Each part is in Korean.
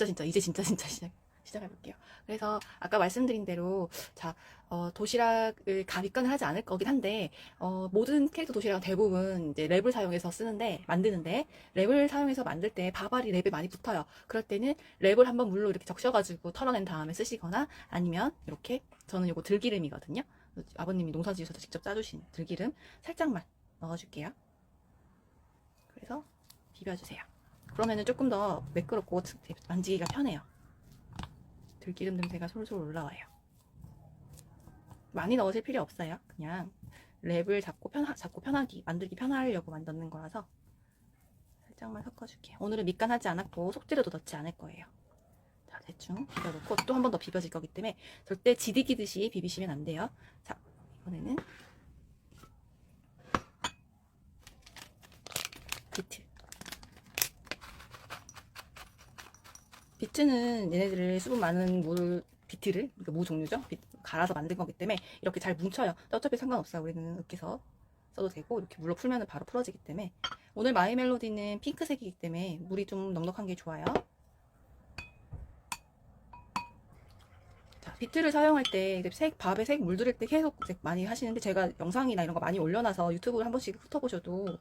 이제 진짜 시작해볼게요. 그래서 아까 말씀드린 대로 자 도시락을 가미권을 하지 않을 거긴 한데 모든 캐릭터 도시락은 대부분 이제 랩을 사용해서 만드는데 랩을 사용해서 만들 때 밥알이 랩에 많이 붙어요. 그럴 때는 랩을 한번 물로 이렇게 적셔가지고 털어낸 다음에 쓰시거나 아니면 이렇게 저는 이거 들기름이거든요. 아버님이 농사지으셔서 직접 짜주신 들기름 살짝만 넣어줄게요. 그래서 비벼주세요. 그러면은 조금 더 매끄럽고 만지기가 편해요. 들기름 냄새가 솔솔 올라와요. 많이 넣으실 필요 없어요. 그냥 랩을 잡고 편하게 만들기 편하려고 만드는 거라서 살짝만 섞어줄게요. 오늘은 밑간하지 않았고 속재료도 넣지 않을 거예요. 자, 대충 비벼놓고 또 한 번 더 비벼질 거기 때문에 절대 지디기듯이 비비시면 안 돼요. 자, 이번에는 비트는 얘네들을 수분 많은 비트를, 그러니까 무 종류죠. 갈아서 만든 거기 때문에 이렇게 잘 뭉쳐요. 어차피 상관없어요. 우리는 으깨서 써도 되고 이렇게 물로 풀면 바로 풀어지기 때문에. 오늘 마이 멜로디는 핑크색이기 때문에 물이 좀 넉넉한 게 좋아요. 자, 비트를 사용할 때 밥에 색 물들일 때 계속 많이 하시는데 제가 영상이나 이런 거 많이 올려놔서 유튜브를 한 번씩 훑어보셔도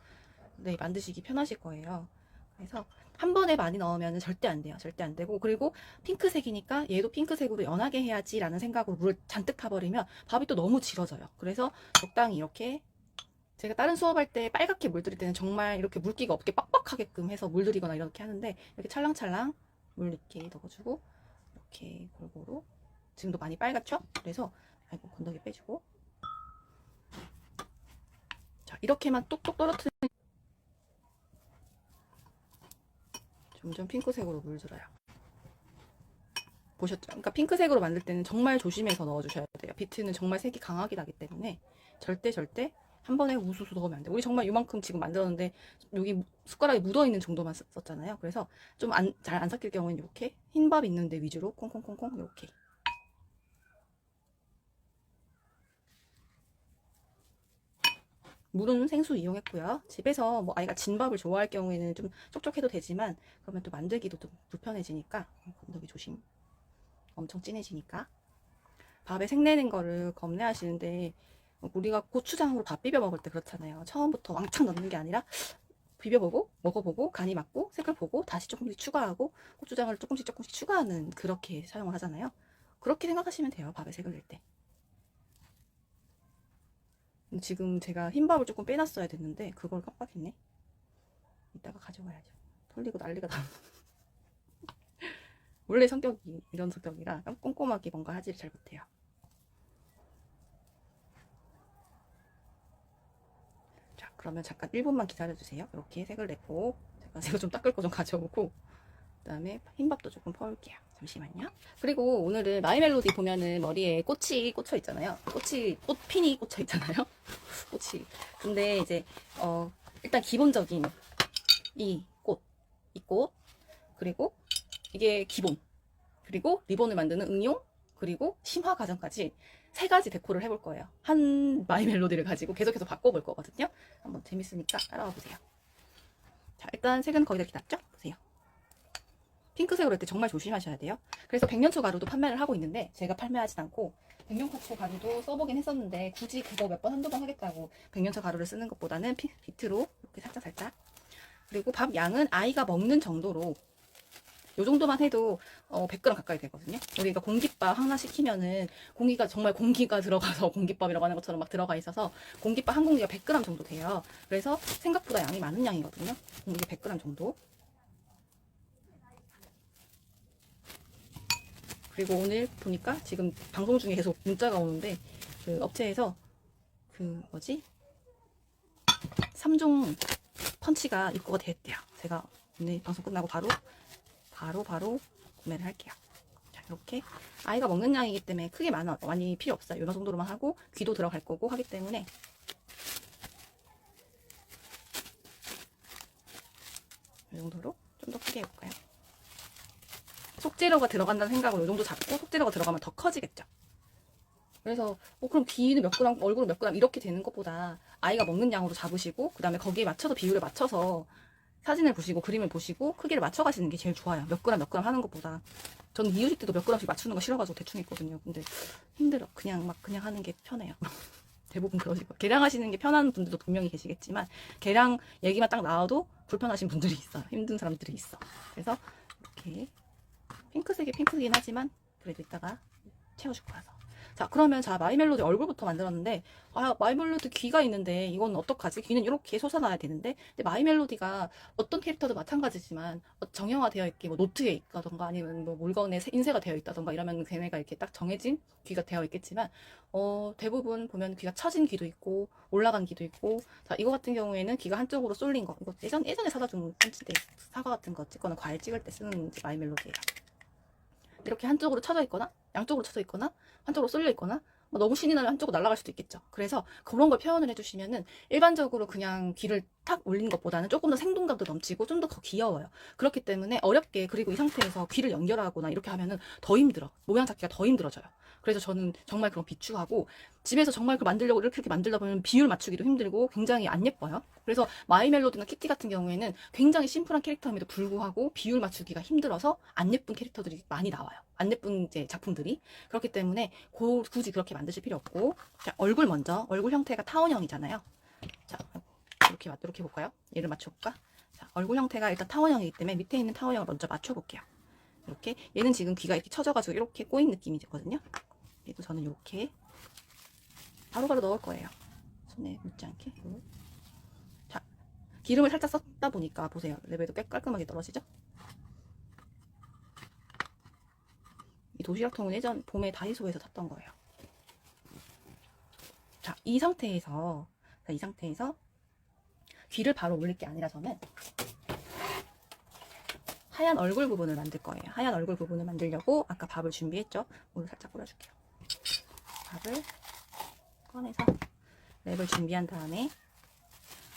네, 만드시기 편하실 거예요. 그래서 한 번에 많이 넣으면 절대 안 돼요. 절대 안 되고, 그리고 핑크색이니까 얘도 핑크색으로 연하게 해야지 라는 생각으로 물을 잔뜩 타버리면 밥이 또 너무 질어져요. 그래서 적당히 이렇게, 제가 다른 수업할 때 빨갛게 물들일 때는 정말 이렇게 물기가 없게 빡빡하게끔 해서 물들이거나 이렇게 하는데, 이렇게 찰랑찰랑 물 이렇게 넣어주고 이렇게 골고루. 지금도 많이 빨갛죠? 그래서 아이고 건더기 빼주고, 자 이렇게만 똑똑 떨어뜨리면 점점 핑크색으로 물들어요. 보셨죠? 그러니까 핑크색으로 만들 때는 정말 조심해서 넣어주셔야 돼요. 비트는 정말 색이 강하게 나기 때문에 절대 한 번에 우수수 넣으면 안 돼요. 우리 정말 이만큼 지금 만들었는데 여기 숟가락에 묻어있는 정도만 썼잖아요. 그래서 좀 잘 안 섞일 경우에는 이렇게 흰밥 있는데 위주로 콩콩콩콩 이렇게. 물은 생수 이용했고요. 집에서 뭐 아이가 진밥을 좋아할 경우에는 좀 촉촉해도 되지만 그러면 또 만들기도 좀 불편해지니까 건더기 조심. 엄청 진해지니까. 밥에 색내는 거를 겁내하시는데 우리가 고추장으로 밥 비벼 먹을 때 그렇잖아요. 처음부터 왕창 넣는 게 아니라 비벼보고 먹어보고 간이 맞고 색을 보고 다시 조금씩 추가하고 고추장을 조금씩 추가하는, 그렇게 사용을 하잖아요. 그렇게 생각하시면 돼요. 밥에 색을 낼 때. 지금 제가 흰밥을 조금 빼놨어야 됐는데 그걸 깜빡했네. 이따가 가져가야죠. 털리고 난리가 나. 원래 성격이 이런 성격이라 꼼꼼하게 뭔가 하지를 잘 못해요. 자, 그러면 잠깐 1분만 기다려주세요. 이렇게 색을 내고 제가 좀 닦을 거 좀 가져오고 그 다음에 흰밥도 조금 퍼올게요. 잠시만요. 그리고 오늘은 마이 멜로디 보면은 머리에 꽃이 꽂혀 있잖아요. 꽃핀이 꽂혀 있잖아요. 꽃이. 근데 이제 일단 기본적인 이 꽃, 그리고 이게 기본, 그리고 리본을 만드는 응용, 그리고 심화 과정까지 3가지 데코를 해볼 거예요. 한 마이 멜로디를 가지고 계속해서 바꿔볼 거거든요. 한번 재밌으니까 따라와 보세요. 자, 일단 색은 거의 다 기다렸죠? 보세요. 핑크색으로 할 때 정말 조심하셔야 돼요. 그래서 백년초 가루도 판매를 하고 있는데 제가 판매하진 않고 백년초 가루도 써보긴 했었는데 굳이 그거 몇 번 한두 번 하겠다고 백년초 가루를 쓰는 것보다는 비트로 이렇게 살짝. 그리고 밥 양은 아이가 먹는 정도로 요 정도만 해도 100g 가까이 되거든요. 우리가 공깃밥 하나 시키면은 공기가 정말 공기가 들어가서 공깃밥이라고 하는 것처럼 막 들어가 있어서 공깃밥 한 공기가 100g 정도 돼요. 그래서 생각보다 양이 많은 양이거든요. 이게 100g 정도. 그리고 오늘 보니까 지금 방송 중에 계속 문자가 오는데 그 업체에서 그 3종 펀치가 입고가 됐대요. 제가 오늘 방송 끝나고 바로 구매를 할게요. 자, 이렇게 아이가 먹는 양이기 때문에 크게 많이 필요 없어요. 이런 정도로만 하고 귀도 들어갈 거고 하기 때문에 이 정도로 좀 더 크게 해볼까요? 속재료가 들어간다는 생각으로 이 정도 잡고 속재료가 들어가면 더 커지겠죠. 그래서 그럼 귀는 몇 그램, 얼굴은 몇 그램 이렇게 되는 것보다 아이가 먹는 양으로 잡으시고 그 다음에 거기에 맞춰서 비율을 맞춰서 사진을 보시고 그림을 보시고 크기를 맞춰가시는 게 제일 좋아요. 몇 그램 하는 것보다. 저는 이유식 때도 몇 그램씩 맞추는 거 싫어가지고 대충 했거든요. 근데 힘들어. 그냥 하는 게 편해요. 대부분 그러실 거예요. 계량하시는 게 편한 분들도 분명히 계시겠지만 계량 얘기만 딱 나와도 불편하신 분들이 있어요. 힘든 사람들이 있어. 그래서 이렇게 핑크색이 핑크긴 하지만 그래도 이따가 채워줄 거라서. 자, 그러면 마이멜로디 얼굴부터 만들었는데, 마이멜로디 귀가 있는데 이건 어떡하지? 귀는 이렇게 솟아나야 되는데, 근데 마이멜로디가 어떤 캐릭터도 마찬가지지만 정형화되어 있게 뭐 노트에 있다던가 아니면 뭐 물건에 인쇄가 되어 있다던가 이러면 걔네가 이렇게 딱 정해진 귀가 되어 있겠지만, 대부분 보면 귀가 처진 귀도 있고 올라간 귀도 있고. 자, 이거 같은 경우에는 귀가 한쪽으로 쏠린 거. 이거 예전에 사다 준 펀치대 사과 같은 거 찍거나 과일 찍을 때 쓰는 마이멜로디예요. 이렇게 한쪽으로 쳐져 있거나 양쪽으로 쳐져 있거나 한쪽으로 쏠려 있거나 뭐 너무 신이 나면 한쪽으로 날아갈 수도 있겠죠. 그래서 그런 걸 표현을 해주시면은 일반적으로 그냥 귀를 탁 올리는 것보다는 조금 더 생동감도 넘치고 좀 더 귀여워요. 그렇기 때문에 어렵게, 그리고 이 상태에서 귀를 연결하거나 이렇게 하면은 더 힘들어. 모양 잡기가 더 힘들어져요. 그래서 저는 정말 그런 비추하고, 집에서 정말 그 만들려고 이렇게 만들다 보면 비율 맞추기도 힘들고 굉장히 안 예뻐요. 그래서 마이멜로디나 키티 같은 경우에는 굉장히 심플한 캐릭터임에도 불구하고 비율 맞추기가 힘들어서 안 예쁜 캐릭터들이 많이 나와요. 안 예쁜 이제 작품들이. 그렇기 때문에 굳이 그렇게 만드실 필요 없고. 자, 얼굴 먼저. 얼굴 형태가 타원형이잖아요. 자, 이렇게 볼까요? 얘를 맞춰볼까? 자, 얼굴 형태가 일단 타원형이기 때문에 밑에 있는 타원형을 먼저 맞춰볼게요. 이렇게. 얘는 지금 귀가 이렇게 쳐져가지고 이렇게 꼬인 느낌이 되거든요. 얘도 저는 이렇게 바로바로 넣을 거예요. 손에 묻지 않게. 자, 기름을 살짝 썼다 보니까 보세요. 레벨도 꽤 깔끔하게 떨어지죠? 이 도시락통은 예전 봄에 다이소에서 샀던 거예요. 자, 이 상태에서 귀를 바로 올릴 게 아니라 저는 하얀 얼굴 부분을 만들 거예요. 하얀 얼굴 부분을 만들려고 아까 밥을 준비했죠? 물을 살짝 뿌려줄게요. 밥을 꺼내서 랩을 준비한 다음에,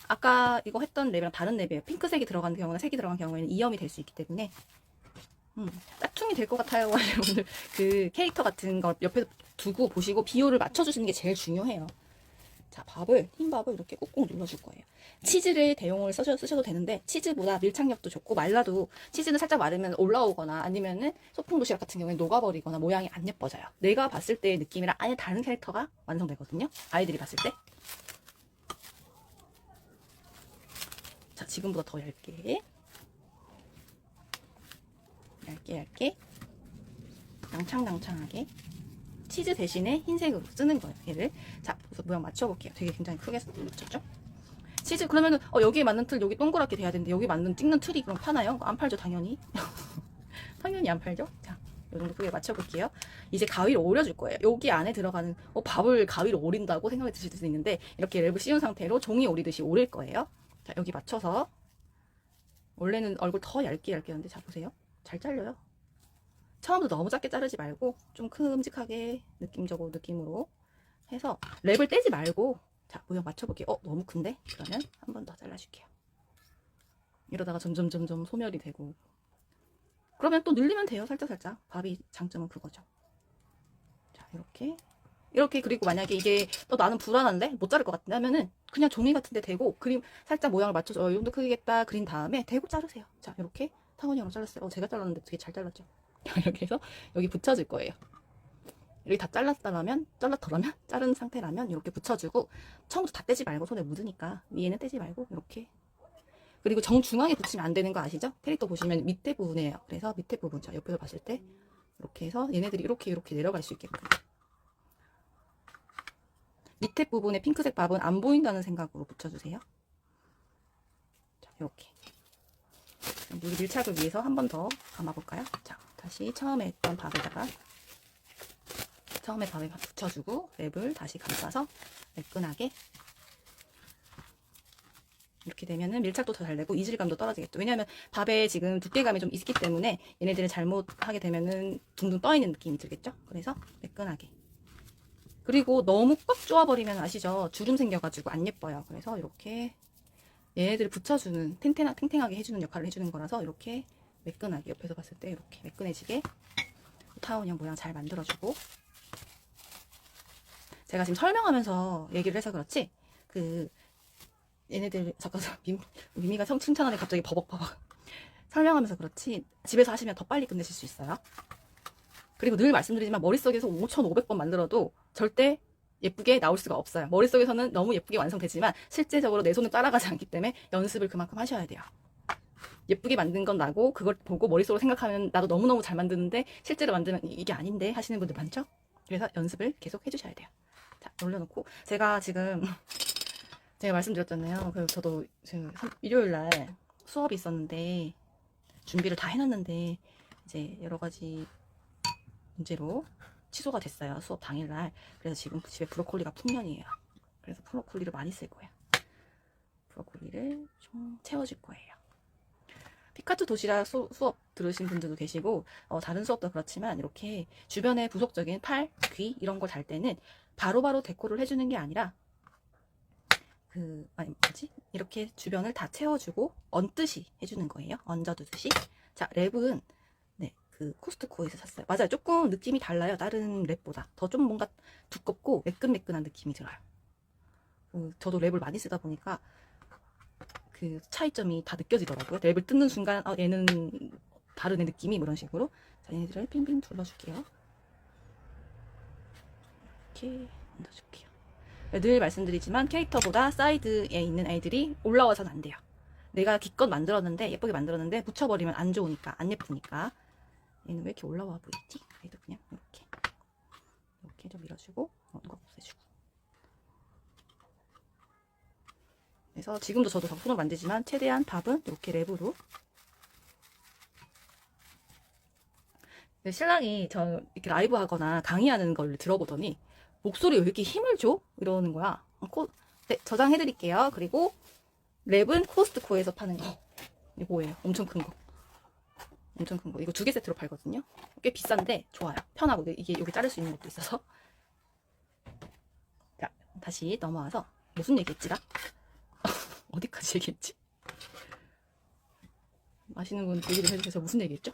아까 이거 했던 랩이랑 다른 랩이에요. 핑크색이 들어간 경우나 색이 들어간 경우에는 이염이 될 수 있기 때문에 짝퉁이 될 것 같아요. 여러분들 그 캐릭터 같은 거 옆에 두고 보시고 비율을 맞춰주시는 게 제일 중요해요. 자, 흰 밥을 이렇게 꾹꾹 눌러줄 거예요. 치즈를 대용을 쓰셔도 되는데, 치즈보다 밀착력도 좋고, 말라도 치즈는 살짝 마르면 올라오거나 아니면은 소풍 도시락 같은 경우에는 녹아버리거나 모양이 안 예뻐져요. 내가 봤을 때의 느낌이랑 아예 다른 캐릭터가 완성되거든요. 아이들이 봤을 때. 자, 지금보다 더 얇게 낭창낭창하게 치즈 대신에 흰색으로 쓰는 거예요. 얘를. 자, 그래서 모양 맞춰볼게요. 되게 굉장히 크게 맞췄죠? 치즈, 그러면은 여기에 맞는 틀 여기 동그랗게 돼야 되는데 여기 맞는 찍는 틀이 그럼 파나요? 안 팔죠, 당연히. 당연히 안 팔죠. 자, 이 정도 크게 맞춰볼게요. 이제 가위를 오려줄 거예요. 여기 안에 들어가는 밥을 가위로 오린다고 생각이 드실 수 있는데, 이렇게 랩을 씌운 상태로 종이 오리듯이 오릴 거예요. 자, 여기 맞춰서. 원래는 얼굴 더 얇게 하는데, 자, 보세요. 잘 잘려요. 처음부터 너무 작게 자르지 말고 좀 큼직하게 느낌으로 해서 랩을 떼지 말고. 자, 모양 맞춰볼게요. 너무 큰데? 그러면 한 번 더 잘라줄게요. 이러다가 점점 소멸이 되고, 그러면 또 늘리면 돼요. 살짝. 밥이 장점은 그거죠. 자, 이렇게. 그리고 만약에 이게 나는 불안한데 못 자를 것 같은데 하면은 그냥 종이 같은 데 대고 그림 살짝 모양을 맞춰서 이 정도 크기겠다 그린 다음에 대고 자르세요. 자, 이렇게 타원형으로 잘랐어요. 제가 잘랐는데 되게 잘 잘랐죠. 이렇게 해서 여기 붙여줄 거예요. 여기 다 잘랐더라면 자른 상태라면 이렇게 붙여주고, 처음부터 다 떼지 말고, 손에 묻으니까 위에는 떼지 말고 이렇게. 그리고 정중앙에 붙이면 안 되는 거 아시죠? 캐릭터 보시면 밑에 부분이에요. 그래서 밑에 부분, 자, 옆에서 봤을 때 이렇게 해서 얘네들이 이렇게 내려갈 수 있게끔. 밑에 부분에 핑크색 밥은 안 보인다는 생각으로 붙여주세요. 자, 이렇게. 물 밀착을 위해서 한 번 더 감아볼까요? 자, 다시 처음에 했던 밥에다가 밥에 붙여주고 랩을 다시 감싸서 매끈하게. 이렇게 되면은 밀착도 더 잘 되고 이질감도 떨어지겠죠. 왜냐하면 밥에 지금 두께감이 좀 있기 때문에 얘네들을 잘못하게 되면은 둥둥 떠있는 느낌이 들겠죠. 그래서 매끈하게. 그리고 너무 꽉 조아버리면 아시죠? 주름 생겨가지고 안 예뻐요. 그래서 이렇게 얘네들을 붙여주는, 탱탱하게 해주는 역할을 해주는 거라서 이렇게 매끈하게, 옆에서 봤을 때 이렇게 매끈해지게 타원형 모양 잘 만들어주고. 제가 지금 설명하면서 얘기를 해서 그렇지, 얘네들 잠깐 미미가 칭찬하네 갑자기 버벅버벅 설명하면서 그렇지 집에서 하시면 더 빨리 끝내실 수 있어요. 그리고 늘 말씀드리지만 머릿속에서 5,500번 만들어도 절대 예쁘게 나올 수가 없어요. 머릿속에서는 너무 예쁘게 완성되지만 실제적으로 내 손을 따라가지 않기 때문에 연습을 그만큼 하셔야 돼요. 예쁘게 만든 건 나고 그걸 보고 머릿속으로 생각하면 나도 너무너무 잘 만드는데 실제로 만들면 이게 아닌데 하시는 분들 많죠? 그래서 연습을 계속 해주셔야 돼요. 자, 올려놓고 제가 지금 제가 말씀드렸잖아요. 그래서 저도 지금 일요일날 수업이 있었는데 준비를 다 해놨는데 이제 여러 가지 문제로 취소가 됐어요. 수업 당일날. 그래서 지금 집에 브로콜리가 풍년이에요. 그래서 브로콜리를 많이 쓸 거예요. 브로콜리를 좀 채워줄 거예요. 피카츄 도시락 수업 들으신 분들도 계시고 다른 수업도 그렇지만 이렇게 주변에 부속적인 팔, 귀 이런 걸 달 때는 바로바로 데코를 해주는 게 아니라 이렇게 주변을 다 채워주고 얹듯이 해주는 거예요. 얹어두듯이. 자, 랩은 그 코스트코에서 샀어요. 맞아요. 조금 느낌이 달라요. 다른 랩보다. 더 좀 뭔가 두껍고 매끈매끈한 느낌이 들어요. 저도 랩을 많이 쓰다 보니까 그 차이점이 다 느껴지더라고요. 랩을 뜯는 순간 얘는 다른 느낌이 뭐 이런 식으로. 자, 얘네들을 빙빙 둘러줄게요. 이렇게 얹어줄게요. 늘 말씀드리지만 캐릭터보다 사이드에 있는 애들이 올라와서는 안 돼요. 내가 기껏 만들었는데 예쁘게 만들었는데 붙여버리면 안 좋으니까 안 예쁘니까. 얘는 왜 이렇게 올라와 보이지? 그래도 그냥 이렇게 좀 밀어주고 이거 없애주고. 그래서 지금도 저도 손으로 만들지만 최대한 밥은 이렇게 랩으로. 신랑이 저 이렇게 라이브 하거나 강의하는 걸 들어보더니 목소리에 왜 이렇게 힘을 줘? 이러는 거야. 네, 저장해드릴게요. 그리고 랩은 코스트코에서 파는 거. 이거 뭐예요? 엄청 큰 거. 엄청 큰 거. 이거 2개 세트로 팔거든요. 꽤 비싼데 좋아요. 편하고 이게 여기 자를 수 있는 것도 있어서. 자, 다시 넘어와서 무슨 얘기했지라? 어디까지 얘기했지? 아시는 분 얘기 좀 해주세요. 무슨 얘기했죠?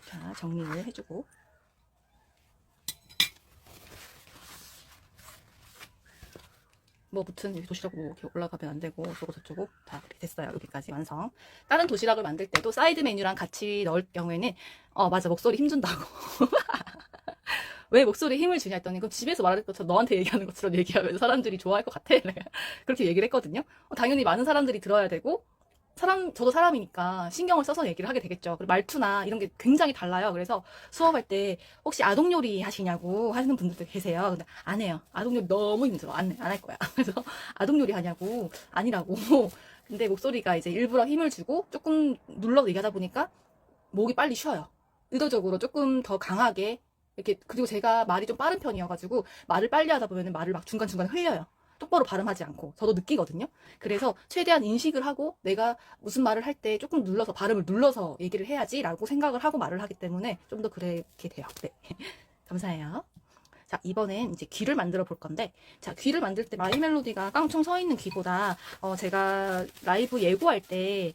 자, 정리를 해주고. 뭐 무튼 여기 도시락 뭐 이렇게 올라가면 안 되고 어쩌고 저쩌고 다 이렇게 됐어요. 여기까지 완성. 다른 도시락을 만들 때도 사이드 메뉴랑 같이 넣을 경우에는 맞아 목소리 힘준다고. 왜 목소리에 힘을 주냐 했더니 그럼 집에서 말할 것처럼 너한테 얘기하는 것처럼 얘기하면 사람들이 좋아할 것 같아. 내가 그렇게 얘기를 했거든요. 당연히 많은 사람들이 들어야 되고 저도 사람이니까 신경을 써서 얘기를 하게 되겠죠. 그리고 말투나 이런 게 굉장히 달라요. 그래서 수업할 때 혹시 아동 요리 하시냐고 하시는 분들도 계세요. 근데 안 해요. 아동 요리 너무 힘들어. 안 할 거야. 그래서 아동 요리 하냐고 아니라고. 근데 목소리가 이제 일부러 힘을 주고 조금 눌러서 얘기하다 보니까 목이 빨리 쉬어요. 의도적으로 조금 더 강하게 이렇게. 그리고 제가 말이 좀 빠른 편이어가지고 말을 빨리 하다 보면 말을 막 중간중간 흘려요. 똑바로 발음하지 않고 저도 느끼거든요. 그래서 최대한 인식을 하고 내가 무슨 말을 할 때 조금 눌러서 발음을 눌러서 얘기를 해야지 라고 생각을 하고 말을 하기 때문에 좀 더 그렇게 돼요. 네. 감사해요. 자, 이번엔 이제 귀를 만들어 볼 건데, 자, 귀를 만들 때 마이멜로디가 깡총 서 있는 귀보다 제가 라이브 예고할 때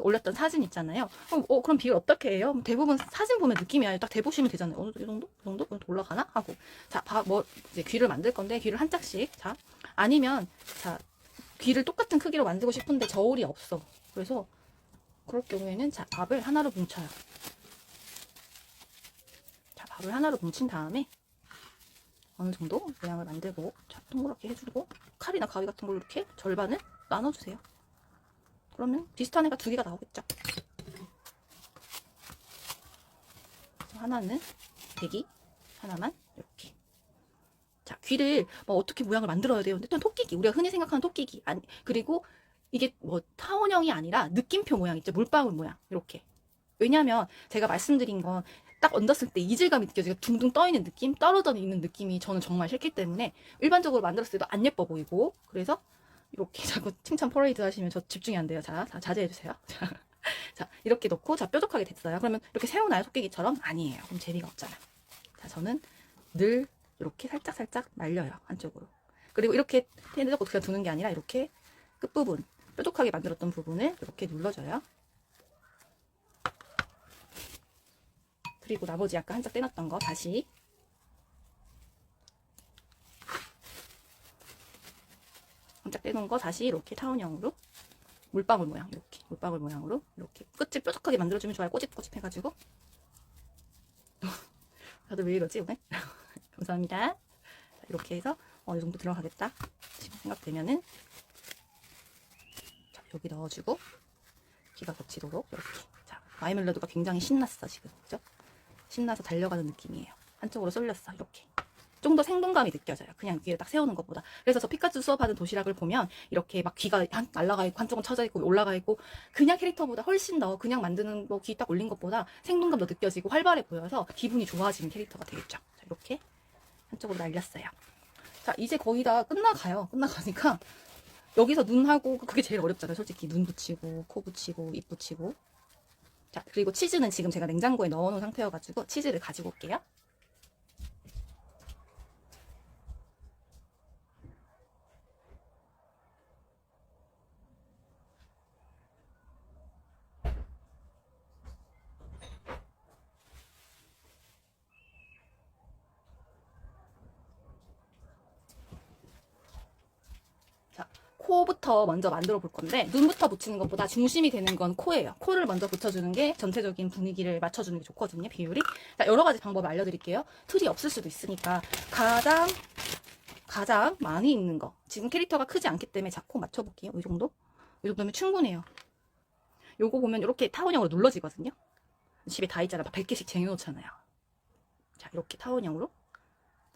올렸던 사진 있잖아요. 그럼 비율 어떻게 해요? 대부분 사진 보면 느낌이 아니에요. 딱 대보시면 되잖아요. 어느 정도? 이 정도? 올라가나? 하고. 자, 이제 귀를 만들 건데, 귀를 한 짝씩. 자, 아니면, 자, 귀를 똑같은 크기로 만들고 싶은데 저울이 없어. 그래서, 그럴 경우에는, 자, 밥을 하나로 뭉쳐요. 자, 밥을 하나로 뭉친 다음에, 어느 정도 모양을 만들고, 자, 동그랗게 해주고, 칼이나 가위 같은 걸로 이렇게 절반을 나눠주세요. 그러면 비슷한 애가 2개가 나오겠죠. 하나는 대기, 하나만 이렇게. 자, 귀를 어떻게 모양을 만들어야 돼요? 일단 토끼기, 우리가 흔히 생각하는 토끼기. 그리고 이게 타원형이 아니라 느낌표 모양 있죠? 물방울 모양 이렇게. 왜냐면 제가 말씀드린 건 딱 얹었을 때 이질감이 느껴지고 둥둥 떠있는 느낌, 떨어져 있는 느낌이 저는 정말 싫기 때문에 일반적으로 만들었을 때도 안 예뻐 보이고. 그래서 이렇게 자꾸 칭찬 퍼레이드 하시면 저 집중이 안 돼요. 자, 자제해주세요. 자, 이렇게 넣고, 자, 뾰족하게 됐어요. 그러면 이렇게 세우나요? 토끼기처럼? 아니에요. 그럼 재미가 없잖아. 자, 저는 늘 이렇게 살짝살짝 말려요. 한쪽으로. 그리고 이렇게 해놓고 그냥 두는 게 아니라 이렇게 끝부분, 뾰족하게 만들었던 부분을 이렇게 눌러줘요. 그리고 나머지 아까 한 짝 떼놨던 거 다시 장착 떼놓은 거 다시 이렇게 타원형으로 물방울 모양, 이렇게 물방울 모양으로 이렇게 끝을 뾰족하게 만들어주면 좋아요. 꼬집꼬집 해가지고. 다들 왜 이러지 오늘? 감사합니다. 자, 이렇게 해서 이 정도 들어가겠다 지금 생각되면은 자, 여기 넣어주고 기가 겹치도록 이렇게. 자, 마이멜로디가 굉장히 신났어 지금, 그죠? 신나서 달려가는 느낌이에요. 한쪽으로 쏠렸어. 이렇게 좀 더 생동감이 느껴져요. 그냥 위에 딱 세우는 것보다. 그래서 저 피카츄 수업하는 도시락을 보면 이렇게 막 귀가 날라가 있고 한쪽은 쳐져 있고 올라가 있고 그냥 캐릭터보다 훨씬 더 그냥 만드는 뭐 귀 딱 올린 것보다 생동감도 느껴지고 활발해 보여서 기분이 좋아지는 캐릭터가 되겠죠. 자, 이렇게 한쪽으로 날렸어요. 자, 이제 거의 다 끝나가요. 끝나가니까 여기서 눈하고 그게 제일 어렵잖아요. 솔직히 눈 붙이고 코 붙이고 입 붙이고. 자, 그리고 치즈는 지금 제가 냉장고에 넣어놓은 상태여가지고 치즈를 가지고 올게요. 코부터 먼저 만들어 볼 건데 눈부터 붙이는 것보다 중심이 되는 건 코예요. 코를 먼저 붙여주는 게 전체적인 분위기를 맞춰주는 게 좋거든요. 비율이. 자, 여러 가지 방법을 알려드릴게요. 틀이 없을 수도 있으니까 가장 많이 있는 거. 지금 캐릭터가 크지 않기 때문에 자, 코 맞춰볼게요. 이 정도? 이 정도면 충분해요. 요거 보면 이렇게 타원형으로 눌러지거든요. 집에 다 있잖아요. 막 100개씩 쟁여놓잖아요. 자, 이렇게 타원형으로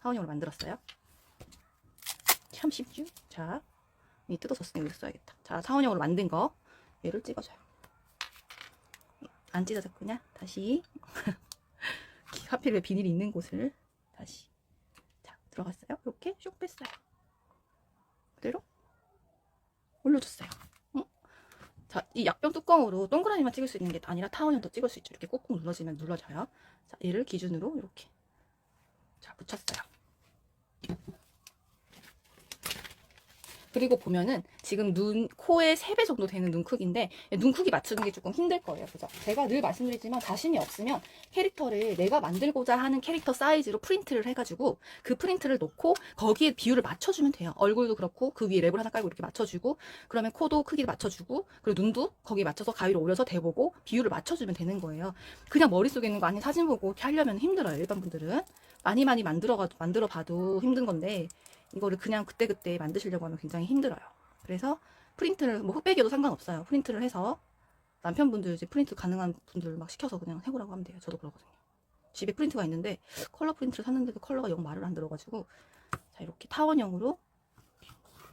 만들었어요. 참 쉽죠? 자, 이 뜯어졌으니 여기 써야겠다. 자, 타원형으로 만든 거 얘를 찍어줘요. 안 찢어졌구냐? 다시 하필 왜 비닐이 있는 곳을 다시. 자, 들어갔어요. 이렇게 슉 뺐어요. 그대로 올려줬어요. 자, 이 약병 뚜껑으로 동그라미만 찍을 수 있는 게 아니라 타원형도 찍을 수 있죠. 이렇게 꾹꾹 눌러지면 눌러져요. 자, 얘를 기준으로 이렇게 자, 붙였어요. 그리고 보면은 지금 코의 3배 정도 되는 눈 크기인데 눈 크기 맞추는 게 조금 힘들 거예요. 그죠? 제가 늘 말씀드리지만 자신이 없으면 캐릭터를 내가 만들고자 하는 캐릭터 사이즈로 프린트를 해가지고 그 프린트를 놓고 거기에 비율을 맞춰주면 돼요. 얼굴도 그렇고 그 위에 랩을 하나 깔고 이렇게 맞춰주고 그러면 코도 크기를 맞춰주고 그리고 눈도 거기에 맞춰서 가위로 올려서 대보고 비율을 맞춰주면 되는 거예요. 그냥 머릿속에 있는 거 아닌 사진 보고 이렇게 하려면 힘들어요. 일반 분들은. 많이 만들어봐도 힘든 건데 이거를 그냥 그때그때 만드시려고 하면 굉장히 힘들어요. 그래서 프린트를 뭐 흑백이어도 상관없어요. 프린트를 해서 남편분들 이제 프린트 가능한 분들 막 시켜서 그냥 해보라고 하면 돼요. 저도 그러거든요. 집에 프린트가 있는데 컬러 프린트를 샀는데도 컬러가 영 말을 안 들어가지고 자, 이렇게 타원형으로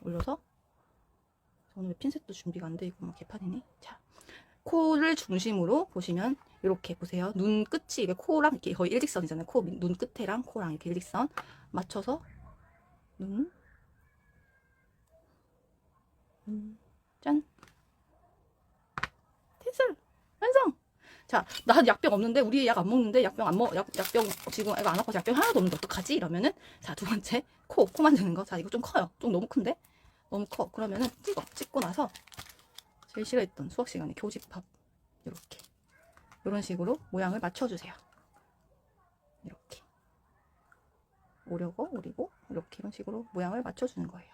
올려서 오늘 왜 핀셋도 준비가 안 돼 있고 막 개판이네. 자, 코를 중심으로 보시면 이렇게 보세요. 눈 끝이 이게 코랑 이렇게 거의 일직선이잖아요. 눈 끝에랑 코랑 이렇게 일직선 맞춰서 짠! 텐슬! 완성! 자, 나 약병 없는데, 우리 약 안 먹는데, 약병 지금 애가 안 아파서 약병 하나도 없는데, 어떡하지? 이러면은, 자, 두 번째, 코 만드는 거. 자, 이거 좀 커요. 좀 너무 큰데? 너무 커. 그러면은, 찍고 나서, 제일 싫어했던 수학 시간에 교집합. 이렇게. 이런 식으로 모양을 맞춰주세요. 이렇게. 오리고, 이렇게 이런 식으로 모양을 맞춰주는 거예요.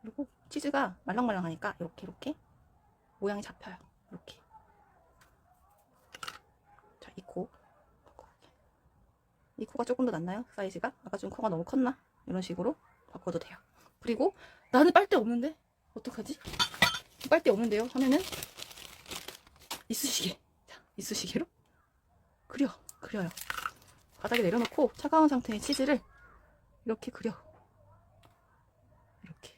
그리고 치즈가 말랑말랑하니까 이렇게 모양이 잡혀요. 이렇게. 자, 이 코가 조금 더 낫나요? 사이즈가? 아까 좀 코가 너무 컸나? 이런 식으로 바꿔도 돼요. 그리고 나는 빨대 없는데? 어떡하지? 빨대 없는데요? 하면은 이쑤시개. 자, 이쑤시개로 그려요. 바닥에 내려놓고 차가운 상태의 치즈를 이렇게 그려. 이렇게.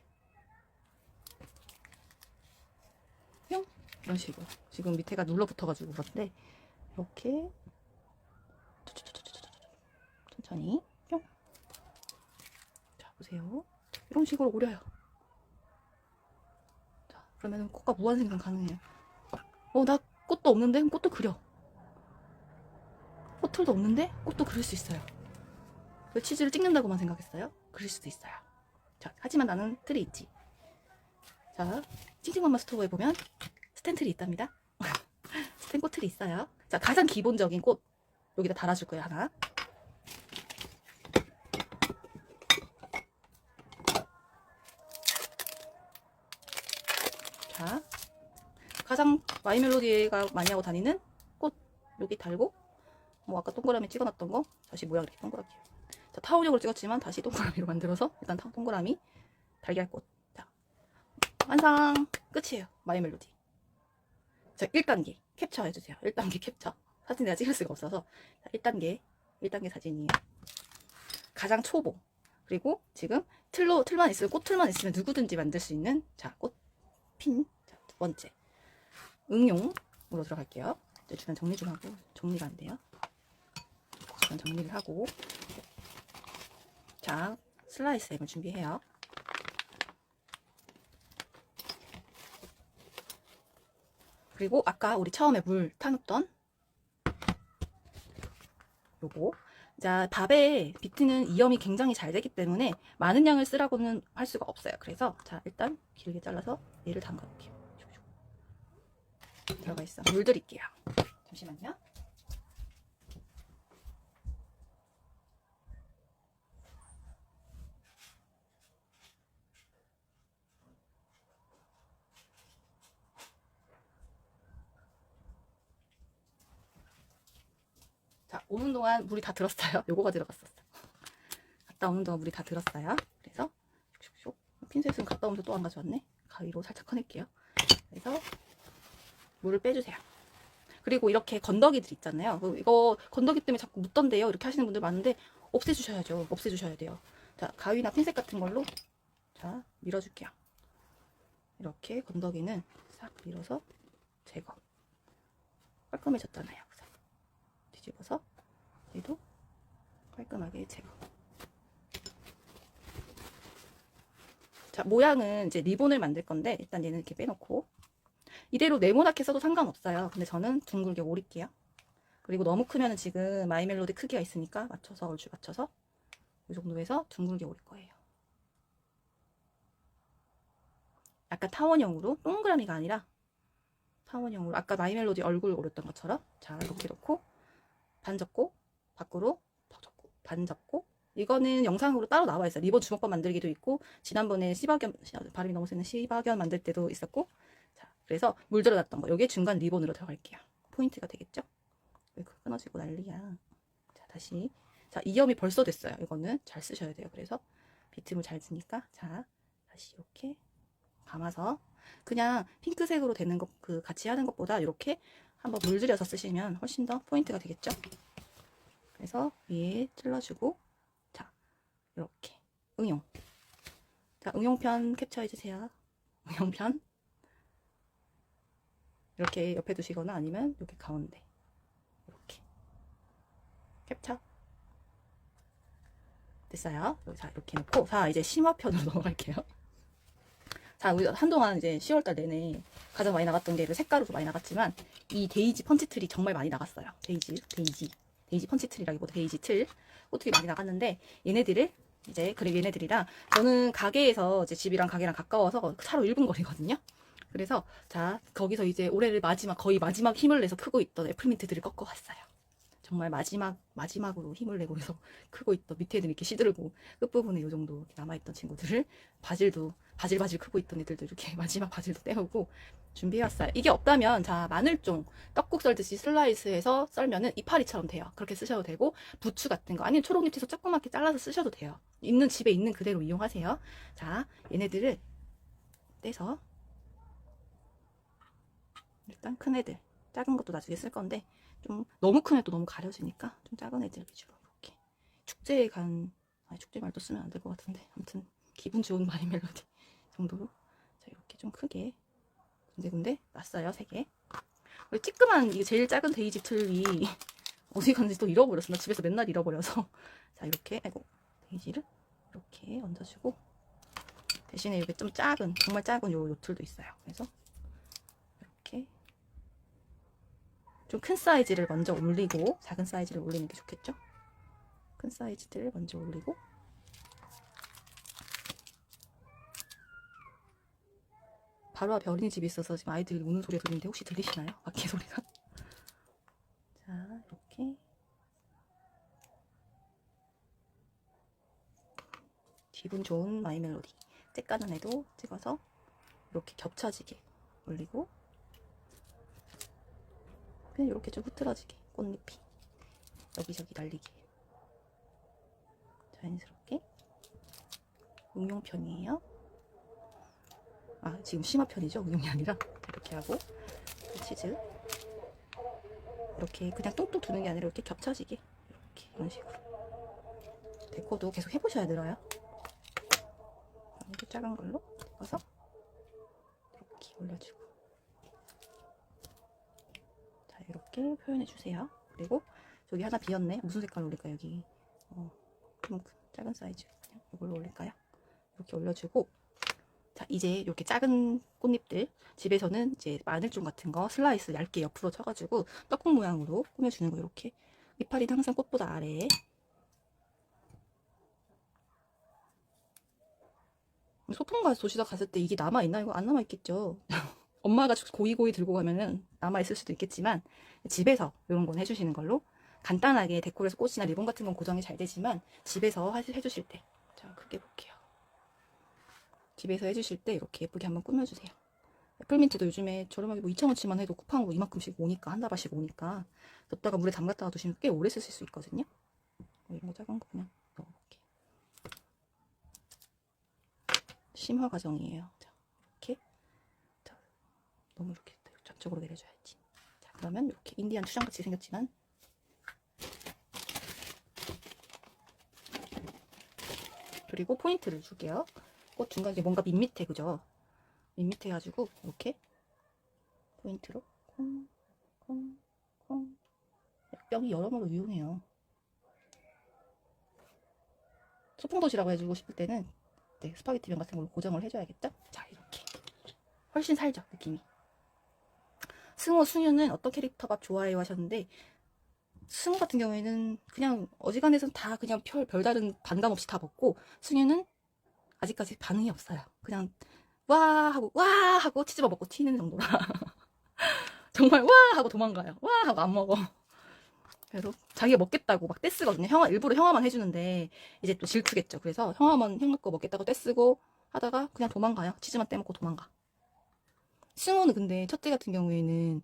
뿅! 이런 식으로. 지금 밑에가 눌러붙어가지고 그런데 이렇게 천천히 뿅! 자, 보세요. 이런 식으로 오려요. 자, 그러면 코가 무한생성 가능해요. 나 꽃도 없는데? 꽃도 그려. 꽃틀도 없는데 꽃도 그릴 수 있어요. 왜 치즈를 찍는다고만 생각했어요? 그릴 수도 있어요. 자, 하지만 나는 틀이 있지. 자, 찡찡맘마 스토어에 보면 스탠틀이 있답니다. 스탠 꽃틀이 있어요. 자, 가장 기본적인 꽃 여기다 달아줄 거예요. 하나. 자, 가장 마이멜로디가 많이 하고 다니는 꽃 여기 달고, 뭐 아까 동그라미 찍어놨던 거 다시 모양 이렇게 동그랗게. 자, 타원형으로 찍었지만 다시 동그라미로 만들어서 일단 동그라미 달걀꽃. 자, 완성. 끝이에요. 마이멜로디. 자, 1단계 캡처 해주세요. 1단계 캡처. 사진 내가 찍을 수가 없어서. 자, 1단계 사진이에요. 가장 초보. 그리고 지금 틀만 있으면, 꽃틀만 있으면 누구든지 만들 수 있는, 자, 꽃핀. 자, 두 번째. 응용으로 들어갈게요. 이제 주변 정리 좀 하고, 정리가 안 돼요. 주변 정리를 하고. 자, 슬라이스 M을 준비해요. 그리고 아까 우리 처음에 물 타놓던 요거. 자, 밥에 비트는 이염이 굉장히 잘 되기 때문에 많은 양을 쓰라고는 할 수가 없어요. 그래서 자, 일단 길게 잘라서 얘를 담가 볼게요. 들어가 있어. 물 드릴게요. 잠시만요. 자, 오는 동안 물이 다 들었어요. 요거가 들어갔었어. 갔다 오는 동안 물이 다 들었어요. 그래서 슉슉슉. 핀셋은 갔다 오면서 또 안 가져왔네. 가위로 살짝 꺼낼게요. 그래서 물을 빼주세요. 그리고 이렇게 건더기들 있잖아요. 이거 건더기 때문에 자꾸 묻던데요. 이렇게 하시는 분들 많은데 없애주셔야죠. 없애주셔야 돼요. 자, 가위나 핀셋 같은 걸로 자, 밀어줄게요. 이렇게 건더기는 싹 밀어서 제거. 깔끔해졌잖아요. 그래서 뒤집어서 얘도 깔끔하게 제거. 자, 모양은 이제 리본을 만들 건데 일단 얘는 이렇게 빼놓고, 이대로 네모나게 써도 상관없어요. 근데 저는 둥글게 오릴게요. 그리고 너무 크면 지금 마이멜로디 크기가 있으니까 맞춰서, 얼추 맞춰서 이 정도 해서 둥글게 오릴 거예요. 약간 타원형으로, 동그라미가 아니라 타원형으로, 아까 마이멜로디 얼굴 오렸던 것처럼. 자, 이렇게 놓고 반 접고 밖으로 더 접고 반 접고. 이거는 영상으로 따로 나와 있어요. 리본 주먹밥 만들기도 있고, 지난번에 시바견, 발음이 너무 세는 시바견 만들 때도 있었고. 자, 그래서 물 들어놨던 거 여기 중간 리본으로 들어갈게요. 포인트가 되겠죠? 왜 끊어지고 난리야. 자, 다시. 자, 이염이 벌써 됐어요. 이거는 잘 쓰셔야 돼요. 그래서 비트물 잘 쓰니까. 자, 다시 이렇게 감아서, 그냥 핑크색으로 되는 것, 같이 하는 것보다 이렇게 한번 물들여서 쓰시면 훨씬 더 포인트가 되겠죠? 그래서 위에 찔러주고, 자, 이렇게 응용. 자, 응용편 캡처해주세요. 응용편. 이렇게 옆에 두시거나 아니면 여기 가운데. 이렇게. 캡처. 됐어요. 자, 이렇게 놓고, 자, 이제 심화편으로 넘어갈게요. 자, 우리 한동안 이제 10월달 내내 가장 많이 나갔던 게 색가루도 많이 나갔지만, 이 데이지 펀치틀이 정말 많이 나갔어요. 데이지 펀치틀이라기보다 데이지 틀 꽃들이 많이 나갔는데, 얘네들을 이제, 그리고 얘네들이랑, 저는 가게에서 이제 집이랑 가게랑 가까워서 차로 1분 거리거든요. 그래서 자, 거기서 이제 올해를 거의 마지막 힘을 내서 크고 있던 애플민트들을 꺾어 왔어요. 정말 마지막으로 힘을 내고 그래서 크고 있던, 밑에는 이렇게 시들고 끝부분에 이 정도 이렇게 남아있던 친구들을, 바질 크고 있던 애들도 이렇게 마지막 바질도 떼우고 준비해왔어요. 이게 없다면, 자, 마늘종 떡국 썰듯이 슬라이스해서 썰면은 이파리처럼 돼요. 그렇게 쓰셔도 되고, 부추 같은 거 아니면 초록잎 채소 조그맣게 잘라서 쓰셔도 돼요. 집에 있는 그대로 이용하세요. 자, 얘네들을 떼서, 일단 큰 애들, 작은 것도 나중에 쓸 건데, 좀 너무 크면 또 너무 가려지니까 좀 작은 애들 위주로 이렇게 축제에 축제 말도 쓰면 안 될 것 같은데, 아무튼 기분 좋은 마이멜로디 정도로. 자, 이렇게 좀 크게 군데군데 놨어요. 3개. 찌끄만, 이게 제일 작은 데이지 틀이 어디 갔는지 또 잃어버렸어. 나 집에서 맨날 잃어버려서. 자, 이렇게, 아이고, 데이지를 이렇게 얹어주고, 대신에 이렇게 좀 작은, 정말 작은 요 틀도 있어요. 그래서 이렇게 좀 큰 사이즈를 먼저 올리고, 작은 사이즈를 올리는 게 좋겠죠? 큰 사이즈들을 먼저 올리고, 바로 앞에 어린이집이 있어서 지금 아이들이 우는 소리가 들리는데 혹시 들리시나요? 밖에 소리가? 자, 이렇게 기분 좋은 마이멜로디 째까는 애도 찍어서 이렇게 겹쳐지게 올리고 그냥 이렇게 좀 흐트러지게 꽃잎이 여기저기 날리게 자연스럽게. 응용편이에요. 아, 지금 심화편이죠. 응용이 아니라. 이렇게 하고 치즈 이렇게 그냥 뚱뚱 두는 게 아니라 이렇게 겹쳐지게 이렇게 이런 식으로. 데코도 계속 해보셔야 늘어요. 이렇게 작은 걸로 찍어서 이렇게 올려주고, 자 이렇게 표현해주세요. 그리고 저기 하나 비었네. 무슨 색깔 올릴까요? 여기 좀 작은 사이즈 그냥 이걸로 올릴까요? 이렇게 올려주고, 자 이제 이렇게 작은 꽃잎들 집에서는 이제 마늘종 같은 거 슬라이스 얇게 옆으로 쳐가지고 떡국 모양으로 꾸며주는 거. 이렇게 이파리는 항상 꽃보다 아래에. 소풍가 도시락 갔을 때 이게 남아있나? 이거 안 남아있겠죠. 엄마가 고이고이 들고 가면은 남아있을 수도 있겠지만 집에서 이런 건 해주시는 걸로. 간단하게 데코레이션 꽃이나 리본 같은 건 고정이 잘 되지만 집에서 해주실 때, 자 크게 볼게요. 집에서 해주실 때 이렇게 예쁘게 한번 꾸며주세요. 애플민트도 요즘에 저렴하게 뭐 2,000원치만 해도 쿠팡으로 이만큼씩 오니까, 한 다발씩 오니까 넣다가 물에 담갔다가 두시면 꽤 오래 쓰실 수 있거든요. 이런 거 작은 거 그냥 넣어볼게요. 심화 과정이에요. 자, 이렇게. 자, 너무 이렇게 전적으로 내려줘야지. 자, 그러면 이렇게 인디안 추장같이 생겼지만, 그리고 포인트를 줄게요. 꽃 중간에 뭔가 밋밋해, 그죠? 밋밋해 가지고 이렇게 포인트로 콩콩콩. 뼈이 여러모로 유용해요. 소풍도시라고 해주고 싶을 때는 네, 스파게티면 같은 걸로 고정을 해줘야겠죠? 자 이렇게 훨씬 살죠, 느낌이. 승호, 승유는 어떤 캐릭터가 좋아해요 하셨는데, 승우 같은 경우에는 그냥 어지간해서는 다 그냥 별다른 반감 없이 다 먹고, 승유는 아직까지 반응이 없어요. 그냥 와 하고 치즈버 먹고 튀는 정도라. 정말 와 하고 도망가요. 와 하고 안 먹어. 그래서 자기가 먹겠다고 막 떼쓰거든요. 일부러 형아만 해주는데 이제 또 질투겠죠. 그래서 형아 거 먹겠다고 떼쓰고 하다가 그냥 도망가요. 치즈만 떼먹고 도망가. 승호는 근데 첫째 같은 경우에는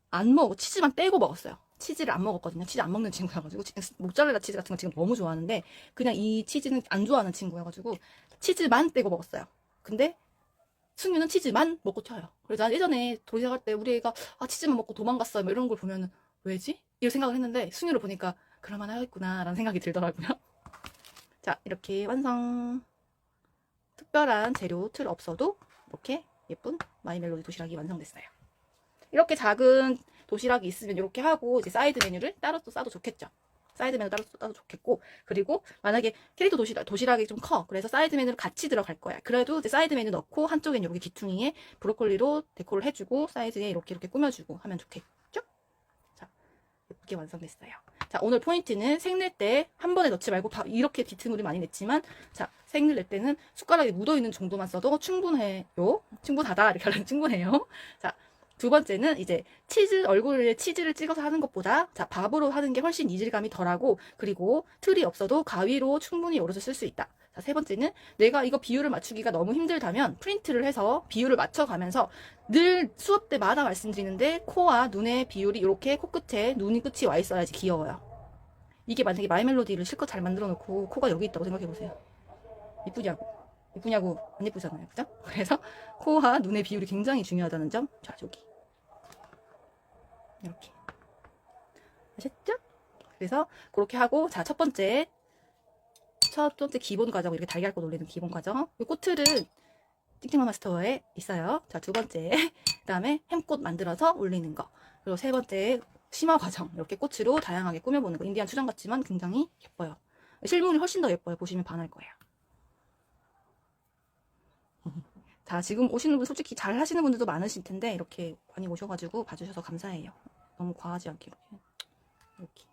안 먹어. 치즈만 떼고 먹었어요. 치즈를 안 먹었거든요. 치즈 안 먹는 친구여가지고 모짜렐라 치즈 같은 거 지금 너무 좋아하는데 그냥 이 치즈는 안 좋아하는 친구여가지고 치즈만 떼고 먹었어요. 근데 승유는 치즈만 먹고 튀어요. 그래서 난 예전에 도시락할 때 우리 애가 치즈만 먹고 도망갔어요 뭐 이런 걸 보면은 왜지? 이런 생각을 했는데 승유를 보니까 그럴만 하겠구나 라는 생각이 들더라고요. 자 이렇게 완성. 특별한 재료 틀 없어도 이렇게 예쁜 마이멜로디 도시락이 완성됐어요. 이렇게 작은 도시락이 있으면 이렇게 하고 이제 사이드 메뉴를 따로 또 싸도 좋겠죠. 사이드 메뉴 따로 싸도 좋겠고, 그리고 만약에 캐릭터 도시락이 좀 커. 그래서 사이드 메뉴를 같이 들어갈 거야. 그래도 이제 사이드 메뉴 넣고 한쪽엔 이렇게 귀퉁이에 브로콜리로 데코를 해주고 사이드에 이렇게 꾸며주고 하면 좋겠죠? 자, 예쁘게 완성됐어요. 자, 오늘 포인트는 색 낼 때 한 번에 넣지 말고 이렇게 뒤트물이 많이 냈지만, 자, 색 낼 때는 숟가락에 묻어있는 정도만 써도 충분해요. 충분하다. 이렇게 하면 충분해요. 자, 두 번째는 이제 얼굴에 치즈를 찍어서 하는 것보다 자 밥으로 하는 게 훨씬 이질감이 덜하고, 그리고 틀이 없어도 가위로 충분히 오롯이 쓸 수 있다. 자, 세 번째는 내가 이거 비율을 맞추기가 너무 힘들다면 프린트를 해서 비율을 맞춰가면서, 늘 수업 때마다 말씀드리는데 코와 눈의 비율이 이렇게 코끝에 눈이 끝이 와 있어야지 귀여워요. 이게 만약에 마이멜로디를 실컷 잘 만들어 놓고 코가 여기 있다고 생각해 보세요. 이쁘냐고 안 예쁘잖아요, 그죠? 그래서 코와 눈의 비율이 굉장히 중요하다는 점. 자, 저기 이렇게 아셨죠? 그래서 그렇게 하고, 자, 첫 번째 기본 과정, 이렇게 달걀꽃 올리는 기본 과정. 이 꽃틀은 띵띵마마 스토어에 있어요. 자, 두 번째 그 다음에 햄꽃 만들어서 올리는 거. 그리고 세 번째 심화 과정, 이렇게 꽃으로 다양하게 꾸며보는 거. 인디안 추장 같지만 굉장히 예뻐요. 실물이 훨씬 더 예뻐요. 보시면 반할 거예요. 자, 지금 오시는 분 솔직히 잘 하시는 분들도 많으실 텐데 이렇게 많이 오셔가지고 봐주셔서 감사해요. 너무 과하지 않게 이렇게.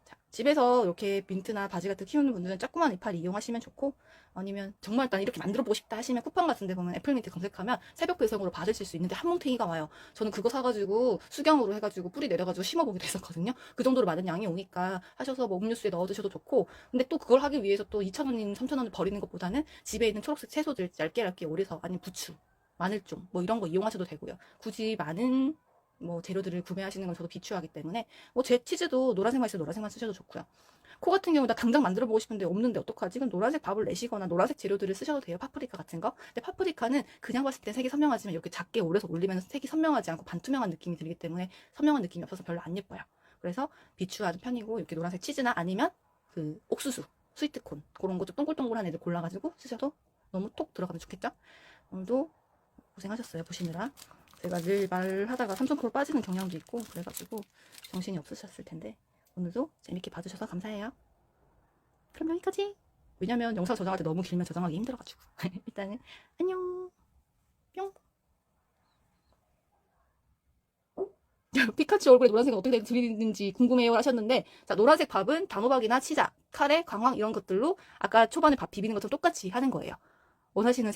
자, 집에서 이렇게 민트나 바지 같은 키우는 분들은 조그만 이파리 이용하시면 좋고, 아니면 정말 난 이렇게 만들어보고 싶다 하시면 쿠팡 같은 데 보면 애플민트 검색하면 새벽 배송으로 받으실 수 있는데 한 뭉탱이가 와요. 저는 그거 사가지고 수경으로 해가지고 뿌리 내려가지고 심어보기도 했었거든요. 그 정도로 많은 양이 오니까 하셔서 뭐 음료수에 넣어 드셔도 좋고, 근데 또 그걸 하기 위해서 또 2,000원인 3,000원을 버리는 것보다는 집에 있는 초록색 채소들 얇게 오려서, 아니면 부추 마늘종 뭐 이런 거 이용하셔도 되고요. 굳이 많은 뭐 재료들을 구매하시는 건 저도 비추하기 때문에 뭐 제 치즈도 노란색만 있어도 노란색만 쓰셔도 좋고요. 코 같은 경우 나 당장 만들어 보고 싶은데 없는데 어떡하지? 그럼 노란색 밥을 내시거나 노란색 재료들을 쓰셔도 돼요. 파프리카 같은 거. 근데 파프리카는 그냥 봤을 때 색이 선명하지만 이렇게 작게 오려서 올리면 색이 선명하지 않고 반투명한 느낌이 들기 때문에 선명한 느낌이 없어서 별로 안 예뻐요. 그래서 비추하는 편이고 이렇게 노란색 치즈나 아니면 그 옥수수, 스위트콘 그런 거 좀 동글동글한 애들 골라가지고 쓰셔도 너무 톡 들어가면 좋겠죠? 오늘도 고생하셨어요. 보시느라. 제가 늘 말하다가 삼성프로 빠지는 경향도 있고 그래가지고 정신이 없으셨을 텐데 오늘도 재밌게 봐주셔서 감사해요. 그럼 여기까지. 왜냐면 영상 저장할 때 너무 길면 저장하기 힘들어가지고. 일단은 안녕. 뿅. 피카츄 얼굴에 노란색이 어떻게 들리는지 궁금해요 하셨는데, 자, 노란색 밥은 단호박이나 치자, 카레, 강황 이런 것들로 아까 초반에 밥 비비는 것처럼 똑같이 하는 거예요. 원하시는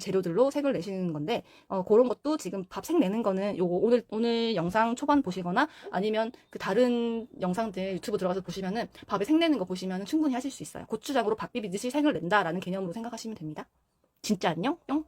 재료들로 색을 내시는 건데, 그런 것도 지금 밥 색 내는 거는 요거 오늘 영상 초반 보시거나 아니면 그 다른 영상들 유튜브 들어가서 보시면은 밥에 색 내는 거 보시면은 충분히 하실 수 있어요. 고추장으로 밥 비비듯이 색을 낸다라는 개념으로 생각하시면 됩니다. 진짜 안녕? 뿅!